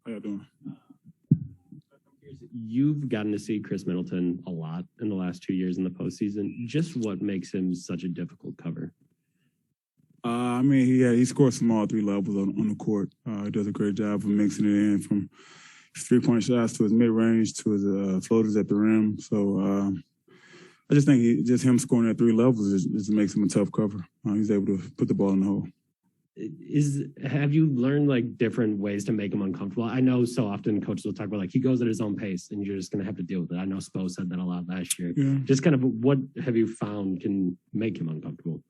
How y'all doing? You've gotten to see Chris Middleton a lot in the last 2 years in the postseason. Just what makes him such a difficult cover? I mean, he scores from all three levels on the court. He does a great job of mixing it in from his three-point shots to his mid-range to his floaters at the rim. So I just think him scoring at three levels just makes him a tough cover. He's able to put the ball in the hole. Have you learned like different ways to make him uncomfortable? I know so often coaches will talk about like he goes at his own pace and you're just going to have to deal with it. I know Spo said that a lot last year. Yeah. Just kind of what have you found can make him uncomfortable?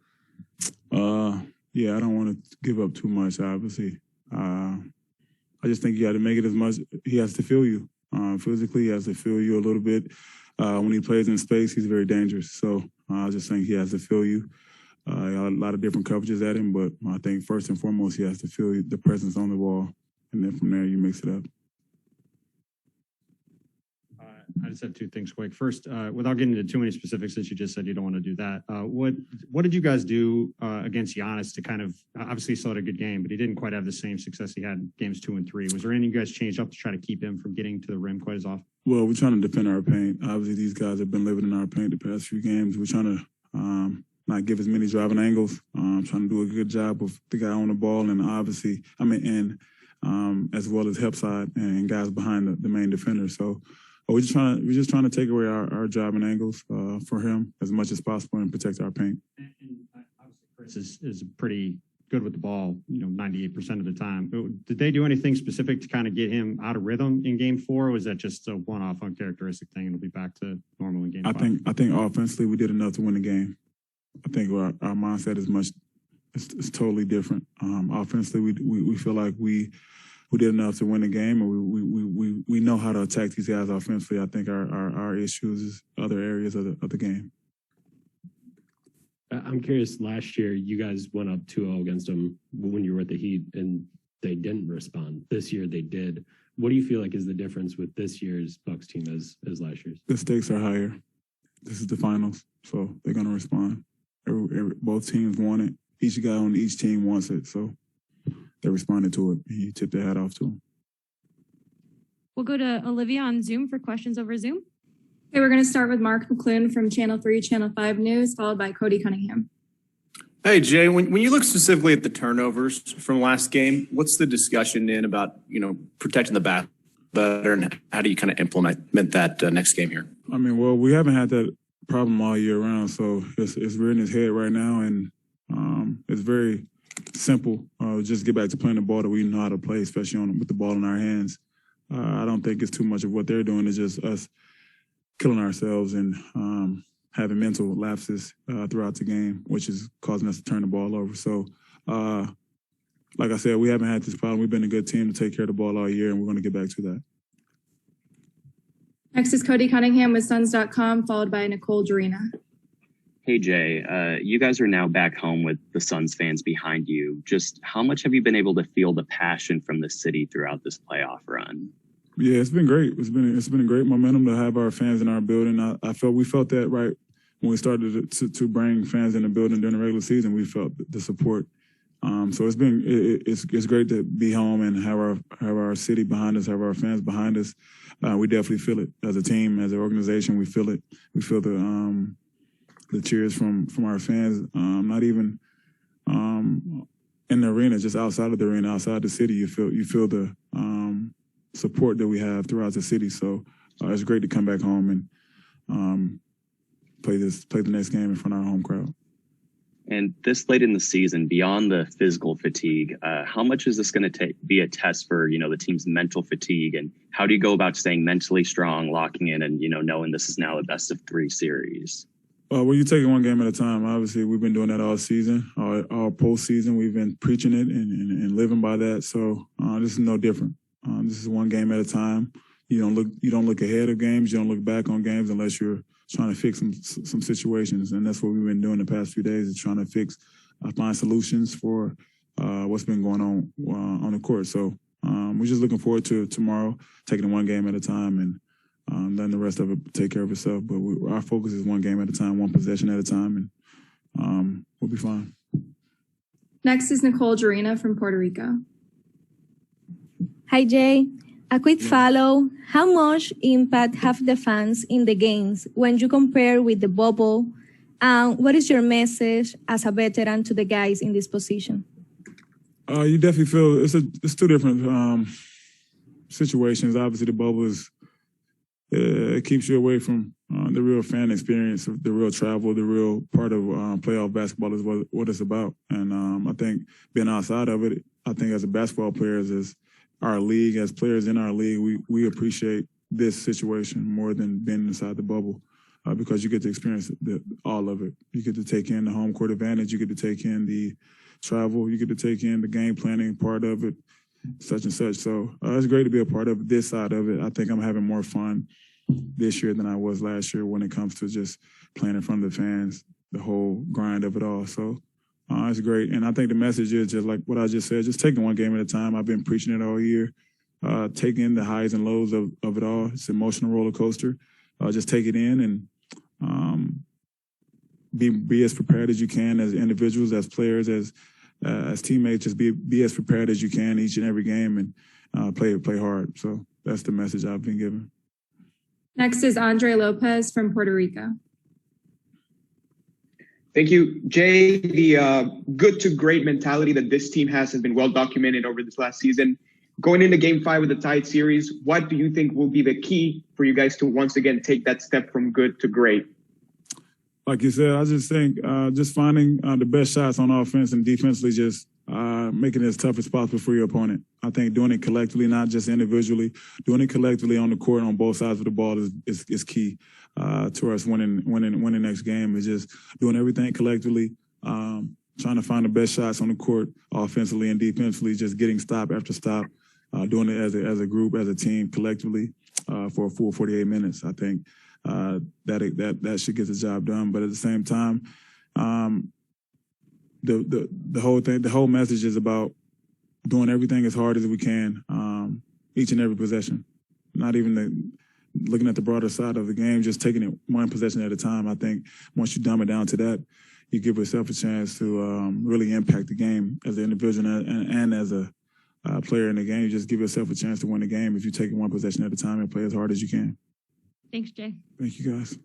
Yeah, I don't want to give up too much, obviously. I just think you got to make it as much. He has to feel you. Physically, he has to feel you a little bit. When he plays in space, he's very dangerous. So I just think he has to feel you. A lot of different coverages at him, but I think first and foremost, he has to feel the presence on the ball. And then from there, you mix it up. I just have two things quick. First, without getting into too many specifics, since you just said you don't want to do that, what did you guys do against Giannis to kind of, obviously he still had a good game, but he didn't quite have the same success he had in games 2 and 3. Was there anything you guys changed up to try to keep him from getting to the rim quite as often? Well, we're trying to defend our paint. Obviously, these guys have been living in our paint the past few games. We're trying to not give as many driving angles. Trying to do a good job of the guy on the ball, and obviously, as well as help side and guys behind the main defender. So we're just trying to take away our driving angles for him as much as possible and protect our paint. And obviously, Chris is pretty good with the ball, 98% of the time. Did they do anything specific to kind of get him out of rhythm in Game 4, or was that just a one-off uncharacteristic thing and it'll be back to normal in Game 5? I think offensively we did enough to win the game. I think our mindset is totally different. Offensively, we feel like we did enough to win the game, and we know how to attack these guys offensively. I think our issues is other areas of the game. I'm curious, last year you guys went up 2-0 against them when you were at the Heat, and they didn't respond. This year they did. What do you feel like is the difference with this year's Bucks team as last year's? The stakes are higher. This is the finals, so they're going to respond. Both teams want it. Each guy on each team wants it, so they responded to it. He tipped their hat off to him. We'll go to Olivia on Zoom for questions over Zoom. Okay, we're going to start with Mark McClune from Channel 3, Channel 5 News, followed by Cody Cunningham. Hey, Jay, when you look specifically at the turnovers from last game, what's the discussion in about, protecting the basket better, and how do you kind of implement that next game here? I mean, well, we haven't had that problem all year round, so it's rearing his head right now, and it's very simple. Just get back to playing the ball that we know how to play, especially with the ball in our hands. I don't think it's too much of what they're doing. It's just us killing ourselves and having mental lapses throughout the game, which is causing us to turn the ball over. So, like I said, we haven't had this problem. We've been a good team to take care of the ball all year, and we're going to get back to that. Next is Cody Cunningham with Suns.com, followed by Nicole Jarena. Hey, Jay, you guys are now back home with the Suns fans behind you. Just how much have you been able to feel the passion from the city throughout this playoff run? Yeah, it's been great. It's been a great momentum to have our fans in our building. We felt that right when we started to bring fans in the building during the regular season. We felt the support. So it's great to be home and have our city behind us, have our fans behind us. We definitely feel it as a team, as an organization. We feel it. We feel the cheers from our fans. Not even in the arena, just outside of the arena, outside the city. You feel the support that we have throughout the city. So it's great to come back home and play the next game in front of our home crowd. And this late in the season, beyond the physical fatigue, how much is this going to be a test for, the team's mental fatigue? And how do you go about staying mentally strong, locking in, and, knowing this is now a best-of-3 series? Well, you take it one game at a time. Obviously, we've been doing that all season, all postseason. We've been preaching it and living by that. So this is no different. This is one game at a time. You don't look ahead of games. You don't look back on games unless you're trying to fix some situations, and that's what we've been doing the past few days, is trying to find solutions for what's been going on the court. So we're just looking forward to tomorrow, taking it one game at a time, and letting the rest of it take care of itself. But our focus is one game at a time, one possession at a time, and we'll be fine. Next is Nicole Jarena from Puerto Rico. Hi, Jay. A quick follow. How much impact have the fans in the games when you compare with the bubble? What is your message as a veteran to the guys in this position? You definitely feel it's two different situations. Obviously, the bubble is it keeps you away from the real fan experience, the real travel, the real part of playoff basketball is what it's about. And I think being outside of it, I think as a basketball players, as our league, as players in our league, we appreciate this situation more than being inside the bubble because you get to experience all of it. You get to take in the home court advantage. You get to take in the travel. You get to take in the game planning part of it, such and such. So it's great to be a part of this side of it. I think I'm having more fun this year than I was last year when it comes to just playing in front of the fans, the whole grind of it all. So it's great. And I think the message is just like what I just said, just taking one game at a time. I've been preaching it all year, taking the highs and lows of it all. It's an emotional roller coaster. Just take it in and be as prepared as you can as individuals, as players, as teammates. Just be as prepared as you can each and every game and play hard. So that's the message I've been given. Next is Andre Lopez from Puerto Rico. Thank you. Jay, the good to great mentality that this team has been well documented over this last season. Going into game 5 of the tied series, what do you think will be the key for you guys to once again take that step from good to great? Like you said, I just think just finding the best shots on offense and defensively, just making it as tough as possible for your opponent. I think doing it collectively, not just individually, doing it collectively on the court on both sides of the ball is key to us winning the next game. Is just doing everything collectively, trying to find the best shots on the court offensively and defensively, just getting stop after stop, doing it as a group, as a team, collectively for a full 48 minutes. I think that should get the job done. But at the same time, the whole message is about doing everything as hard as we can, each and every possession. Not even looking at the broader side of the game, just taking it one possession at a time. I think once you dumb it down to that, you give yourself a chance to really impact the game as an individual and as a player in the game. You just give yourself a chance to win the game if you take it one possession at a time and play as hard as you can. Thanks, Jay. Thank you, guys.